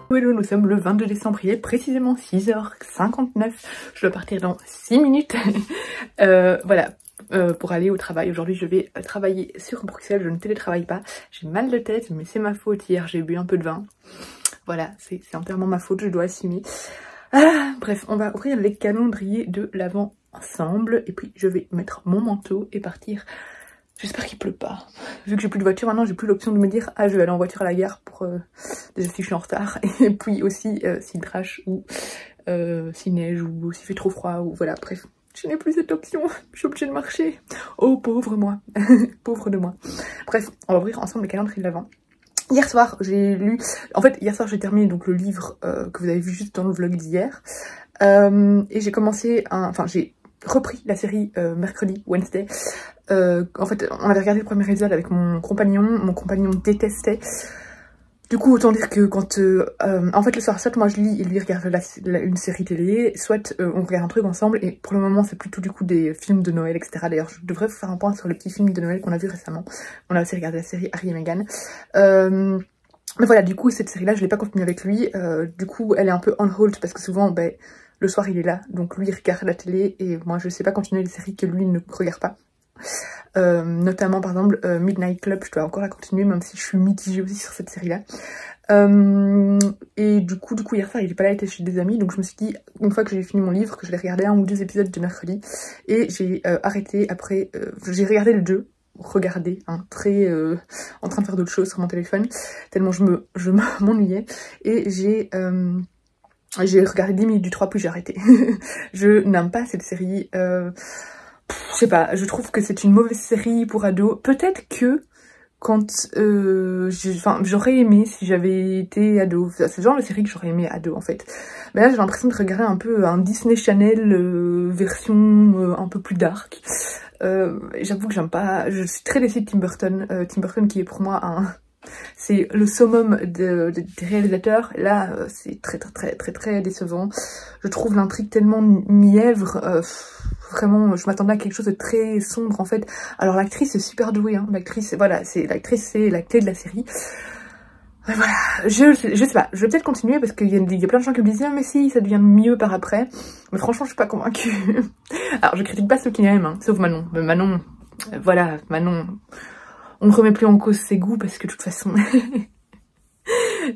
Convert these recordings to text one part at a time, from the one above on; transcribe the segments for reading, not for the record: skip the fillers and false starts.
Hello, nous sommes le 22 décembre, il est précisément 6h59, je dois partir dans 6 minutes. Voilà, pour aller au travail. Aujourd'hui je vais travailler sur Bruxelles, je ne télétravaille pas, j'ai mal de tête mais c'est ma faute, hier j'ai bu un peu de vin. Voilà, c'est entièrement ma faute, je dois assumer. Bref, on va ouvrir les calendriers de l'Avent ensemble et puis je vais mettre mon manteau et partir. J'espère qu'il pleut pas. Vu que j'ai plus de voiture maintenant, j'ai plus l'option de me dire ah je vais aller en voiture à la gare pour déjà si je suis en retard et puis aussi s'il crache ou s'il neige ou s'il fait trop froid ou voilà, bref. Je n'ai plus cette option, je suis obligée de marcher. Oh pauvre moi, pauvre de moi. Bref, on va ouvrir ensemble les calendriers de l'Avent. Hier soir j'ai lu, en fait hier soir j'ai terminé donc le livre que vous avez vu juste dans le vlog d'hier et j'ai commencé, j'ai repris la série mercredi, Wednesday. En fait on avait regardé le premier épisode avec mon compagnon détestait. Du coup autant dire que quand en fait le soir soit moi je lis et lui regarde une série télé, soit on regarde un truc ensemble et pour le moment c'est plutôt du coup des films de Noël etc. D'ailleurs je devrais vous faire un point sur le petit film de Noël qu'on a vu récemment. On a aussi regardé la série Harry et Meghan. Mais voilà, du coup cette série là je l'ai pas continuée avec lui, du coup elle est un peu on hold parce que souvent le soir il est là, donc lui il regarde la télé et moi je sais pas continuer les séries que lui ne regarde pas. Notamment par exemple Midnight Club, je dois encore la continuer même si je suis mitigée aussi sur cette série là. Et du coup hier soir il est pas là, il était chez des amis, donc je me suis dit une fois que j'ai fini mon livre que je vais regarder 1 ou 2 épisodes de mercredi et j'ai arrêté après, j'ai regardé le 2. Regarder, hein, très en train de faire d'autres choses sur mon téléphone, tellement je m'ennuyais et j'ai regardé 10 minutes du 3 puis j'ai arrêté. Je n'aime pas cette série, je sais pas, je trouve que c'est une mauvaise série pour ados. Peut-être que quand j'aurais aimé si j'avais été ado, c'est le genre de série que j'aurais aimé ado en fait. Mais là j'ai l'impression de regarder un peu un Disney Channel version un peu plus dark. J'avoue que j'aime pas, je suis très déçue de Tim Burton, qui est pour moi c'est le summum des réalisateurs. Là c'est très décevant. Je trouve l'intrigue tellement mièvre, vraiment je m'attendais à quelque chose de très sombre en fait. Alors l'actrice est super douée, hein. L'actrice c'est la clé de la série. Voilà, je sais pas, je vais peut-être continuer parce qu'il y a plein de gens qui me disent ah, mais si, ça devient mieux par après. Mais franchement, je suis pas convaincue. Alors, je critique pas ceux qui l'aiment, hein, sauf Manon. Mais Manon, voilà, Manon, on ne remet plus en cause ses goûts parce que de toute façon...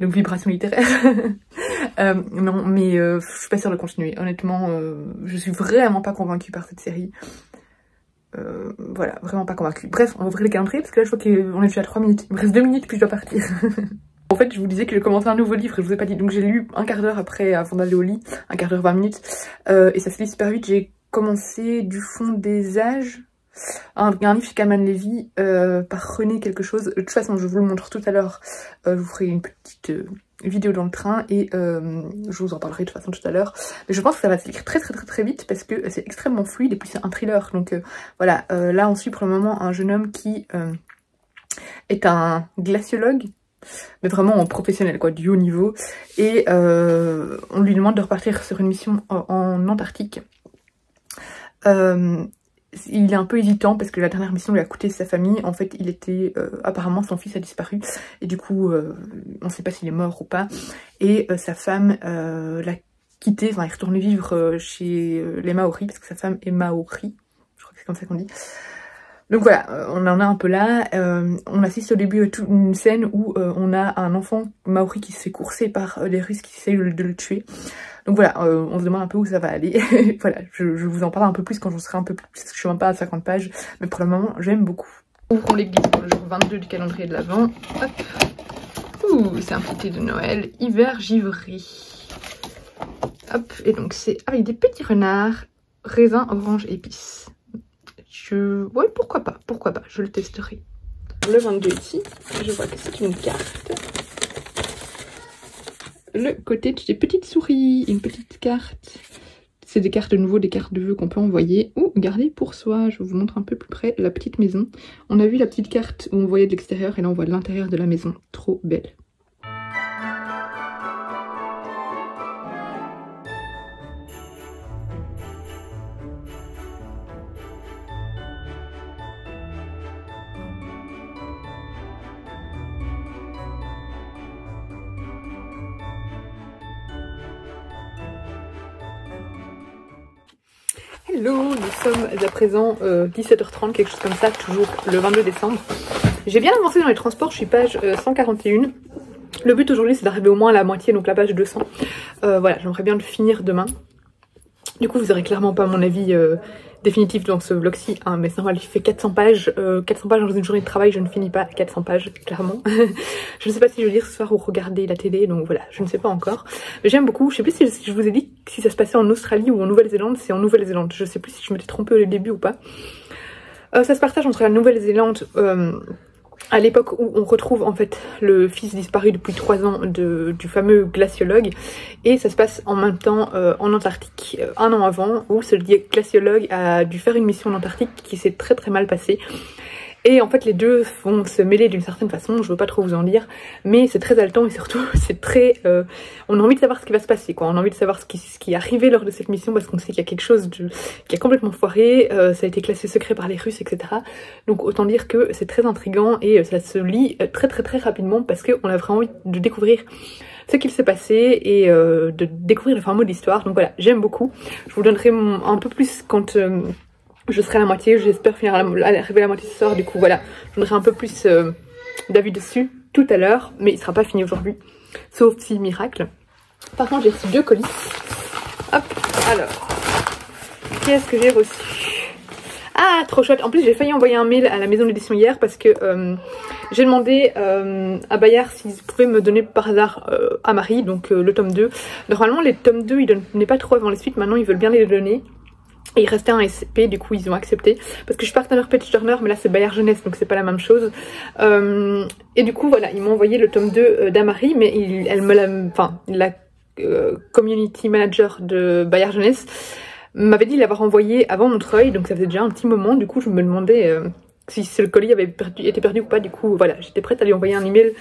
Donc, vibration littéraire. Non, mais je suis pas sûre de continuer. Honnêtement, je suis vraiment pas convaincue par cette série. Voilà, vraiment pas convaincue. Bref, on va ouvrir les calendriers parce que là, je vois qu'on est déjà à 3 minutes. Il me reste 2 minutes puis je dois partir. En fait, je vous disais que j'ai commencé un nouveau livre et je vous ai pas dit. Donc j'ai lu un quart d'heure après, avant d'aller au lit, un quart d'heure, 20 minutes. Et ça se lit super vite. J'ai commencé Du fond des âges, un livre chez Kalman Levy, par René quelque chose. De toute façon, je vous le montre tout à l'heure. Je vous ferai une petite vidéo dans le train et je vous en parlerai de toute façon tout à l'heure. Mais je pense que ça va se lire très vite parce que c'est extrêmement fluide et puis c'est un thriller. Donc voilà, là on suit pour le moment un jeune homme qui est un glaciologue. Mais vraiment professionnel quoi, du haut niveau. Et on lui demande de repartir sur une mission en Antarctique. Il est un peu hésitant parce que la dernière mission lui a coûté sa famille. En fait, il était... apparemment, son fils a disparu. Et du coup, on ne sait pas s'il est mort ou pas. Et sa femme l'a quitté. Enfin, il retourne vivre chez les Maoris parce que sa femme est Maori. Je crois que c'est comme ça qu'on dit. Donc voilà, on en a un peu là. On assiste au début à toute une scène où on a un enfant maori qui se fait courser par les Russes qui essayent de le tuer. Donc voilà, on se demande un peu où ça va aller. Voilà, je vous en parle un peu plus quand j'en serai un peu plus, parce que je suis même pas à 50 pages. Mais pour le moment, j'aime beaucoup. Ouvrons l'église pour le jour 22 du calendrier de l'Avent. Hop. Ouh, c'est un petit thé de Noël, hiver givré. Hop, et donc c'est avec des petits renards, raisins, orange, épices. Ouais, pourquoi pas, je le testerai. Le 22 ici, je vois que c'est une carte. Le côté des petites souris, une petite carte. C'est des cartes de nouveau, des cartes de vœux qu'on peut envoyer ou garder pour soi. Je vous montre un peu plus près la petite maison. On a vu la petite carte où on voyait de l'extérieur et là on voit l'intérieur de la maison. Trop belle. Hello, nous sommes à présent 17h30, quelque chose comme ça, toujours le 22 décembre. J'ai bien avancé dans les transports, je suis page 141. Le but aujourd'hui c'est d'arriver au moins à la moitié, donc la page 200. Voilà, j'aimerais bien le finir demain. Du coup vous aurez clairement pas mon avis définitif dans ce vlog-ci, hein, mais c'est normal, il fait 400 pages. 400 pages dans une journée de travail, je ne finis pas 400 pages, clairement. Je ne sais pas si je vais lire ce soir ou regarder la télé, donc voilà, je ne sais pas encore. Mais j'aime beaucoup, je sais plus si je vous ai dit si ça se passait en Australie ou en Nouvelle-Zélande, c'est en Nouvelle-Zélande. Je sais plus si je m'étais trompée au début ou pas. Ça se partage entre la Nouvelle-Zélande, à l'époque où on retrouve en fait le fils disparu depuis 3 ans du fameux glaciologue, et ça se passe en même temps en Antarctique, 1 an avant, où ce glaciologue a dû faire une mission en Antarctique qui s'est très mal passée. Et en fait les deux vont se mêler d'une certaine façon, je veux pas trop vous en dire, mais c'est très haletant et surtout c'est très... on a envie de savoir ce qui va se passer, quoi. On a envie de savoir ce qui est arrivé lors de cette mission parce qu'on sait qu'il y a quelque chose qui a complètement foiré, ça a été classé secret par les Russes, etc. Donc autant dire que c'est très intriguant et ça se lit très rapidement parce qu'on a vraiment envie de découvrir ce qu'il s'est passé et de découvrir le fin mot de l'histoire. Donc voilà, j'aime beaucoup. Je vous donnerai un peu plus quand... je serai à la moitié, j'espère finir arriver à la moitié ce soir, du coup voilà, je donnerai un peu plus d'avis dessus tout à l'heure, mais il sera pas fini aujourd'hui, sauf si miracle. Par contre j'ai reçu 2 colis. Hop, alors, qu'est-ce que j'ai reçu? Ah, trop chouette. En plus j'ai failli envoyer un mail à la maison d'édition hier parce que j'ai demandé à Bayard s'ils pouvaient me donner par hasard à Marie, donc le tome 2. Normalement les tomes 2 ils donnaient pas trop avant les suites, maintenant ils veulent bien les donner. Et il restait un SP, du coup ils ont accepté parce que je suis partenaire Page Turner, mais là c'est Bayard Jeunesse donc c'est pas la même chose. Et du coup voilà, ils m'ont envoyé le tome 2 d'Amari, mais la community manager de Bayard Jeunesse m'avait dit l'avoir envoyé avant Montreuil, donc ça faisait déjà un petit moment. Du coup je me demandais si le colis avait été perdu ou pas. Du coup voilà, j'étais prête à lui envoyer un email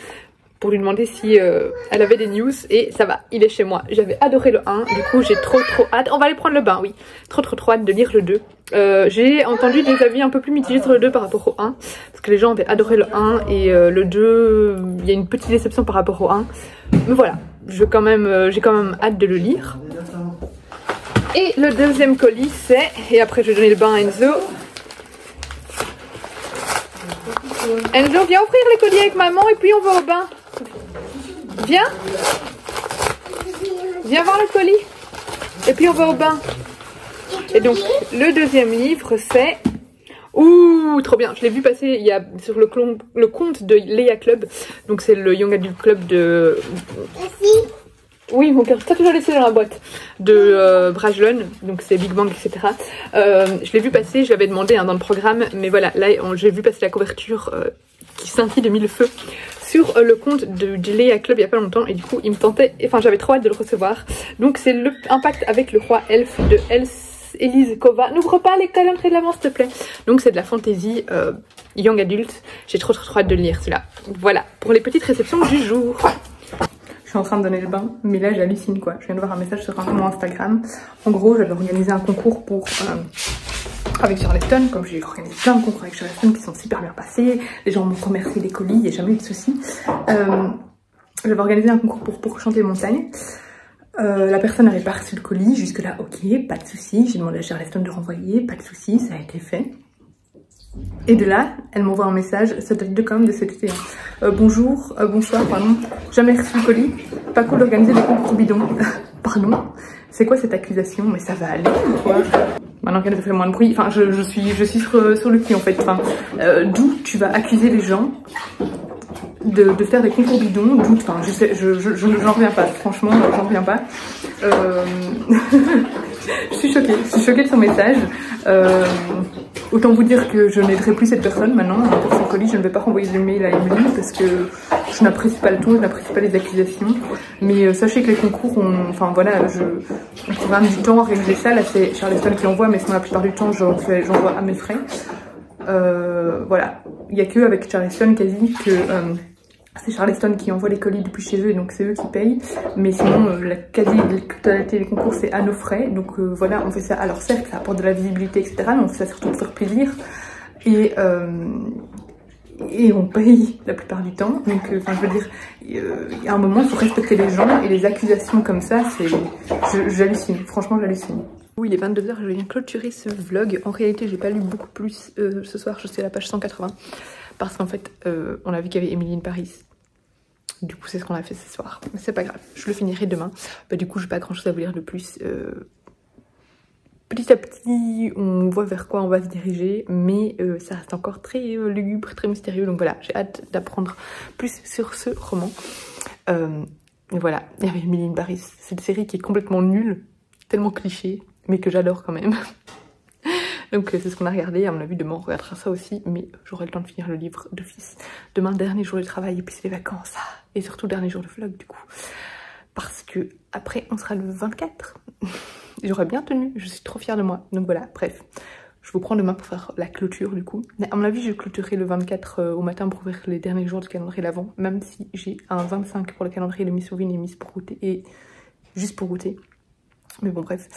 pour lui demander si elle avait des news, et ça va, il est chez moi. J'avais adoré le 1, du coup j'ai trop hâte. On va aller prendre le bain, oui. Trop hâte de lire le 2. J'ai entendu des avis un peu plus mitigés sur le 2 par rapport au 1, parce que les gens avaient adoré le 1 et le 2, il y a une petite déception par rapport au 1. Mais voilà, j'ai quand même hâte de le lire. Et le deuxième colis c'est, et après je vais donner le bain à Enzo. Enzo, viens ouvrir les colis avec maman et puis on va au bain. Viens. Viens voir le colis. Et puis on va au bain. Et donc le deuxième livre c'est... Ouh, trop bien. Je l'ai vu passer il y a sur le compte de Leia Club. Donc c'est le Young Adult Club de... Oui, mon cœur, t'as toujours laissé dans la boîte de Brajlon, donc c'est Big Bang, etc. Je l'ai vu passer, je l'avais demandé dans le programme, mais voilà, là j'ai vu passer la couverture qui scintille de mille feux sur le compte de Leia Club il y a pas longtemps, et du coup il me tentait, enfin j'avais trop hâte de le recevoir. Donc c'est le Impact avec le roi elfe de Elise Kova. N'ouvre pas les calendriers de l'avant s'il te plaît. Donc c'est de la fantasy young adult, j'ai trop hâte de le lire celui-là. Voilà, pour les petites réceptions du jour. Je suis en train de donner le bain, mais là j'hallucine quoi. Je viens de voir un message sur mon Instagram. En gros, j'avais organisé un concours pour avec Charleston, comme j'ai organisé plein de concours avec Charleston qui sont super bien passés. Les gens m'ont remercié des colis, il n'y a jamais eu de soucis. J'avais organisé un concours pour chanter montagne. La personne n'avait pas reçu le colis, jusque là ok, pas de soucis. J'ai demandé à Charleston de renvoyer, pas de soucis, ça a été fait. Et de là, elle m'envoie un message, ça date de quand même de cet été. Bonjour, bonsoir, pardon, jamais reçu le colis, pas cool d'organiser des concours bidons. Pardon, c'est quoi cette accusation? Mais ça va aller ou quoi? Maintenant qu'elle fait moins de bruit, enfin je suis sur le cul en fait. Enfin, d'où tu vas accuser les gens de faire des concours bidons, d'où, enfin j'en reviens pas, franchement j'en reviens pas. Je suis choquée de son message. Autant vous dire que je n'aiderai plus cette personne maintenant. Pour son colis, je ne vais pas renvoyer de mail à Emily parce que je n'apprécie pas le ton, je n'apprécie pas les accusations. Mais sachez que les concours, enfin voilà, on programme du temps à réaliser ça. Là, c'est Charleston qui l'envoie, mais sinon la plupart du temps, j'envoie à mes frais. Voilà, il n'y a que avec Charleston quasi que c'est Charleston qui envoie les colis depuis chez eux, donc c'est eux qui payent. Mais sinon, la quasi-totalité des concours, c'est à nos frais. Donc voilà, on fait ça. Alors certes, ça apporte de la visibilité, etc. Mais on fait ça surtout pour faire plaisir. Et on paye la plupart du temps. Donc, enfin, je veux dire, il y a un moment, il faut respecter les gens. Et les accusations comme ça, c'est... J'hallucine. Franchement, j'hallucine. Oui, il est 22 h, je viens clôturer ce vlog. En réalité, j'ai pas lu beaucoup plus ce soir, je suis à la page 180. Parce qu'en fait, on a vu qu'il y avait Emily in Paris. Du coup, c'est ce qu'on a fait ce soir. Mais c'est pas grave, je le finirai demain. Bah, du coup, j'ai pas grand chose à vous lire de plus. Petit à petit, on voit vers quoi on va se diriger. Mais ça reste encore très lugubre, très mystérieux. Donc voilà, j'ai hâte d'apprendre plus sur ce roman. Et voilà, il y avait Emily in Paris. C'est une série qui est complètement nulle, tellement cliché, mais que j'adore quand même. Donc c'est ce qu'on a regardé, à mon avis demain on regardera ça aussi, mais j'aurai le temps de finir le livre d'office. Demain, dernier jour de travail, et puis c'est les vacances, et surtout dernier jour de vlog du coup. Parce que après on sera le 24. J'aurais bien tenu, je suis trop fière de moi. Donc voilà, bref, je vous prends demain pour faire la clôture du coup. Mais à mon avis je clôturerai le 24 au matin pour ouvrir les derniers jours du calendrier l'avant, même si j'ai un 25 pour le calendrier de Miss Souvine et Miss pour goûter, et juste pour goûter. Mais bon bref,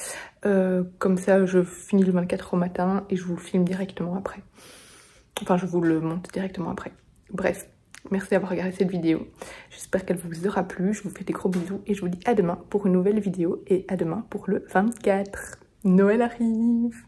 comme ça je finis le 24 au matin et je vous le filme directement après. Enfin je vous le monte directement après. Bref, merci d'avoir regardé cette vidéo. J'espère qu'elle vous aura plu. Je vous fais des gros bisous et je vous dis à demain pour une nouvelle vidéo. Et à demain pour le 24. Noël arrive!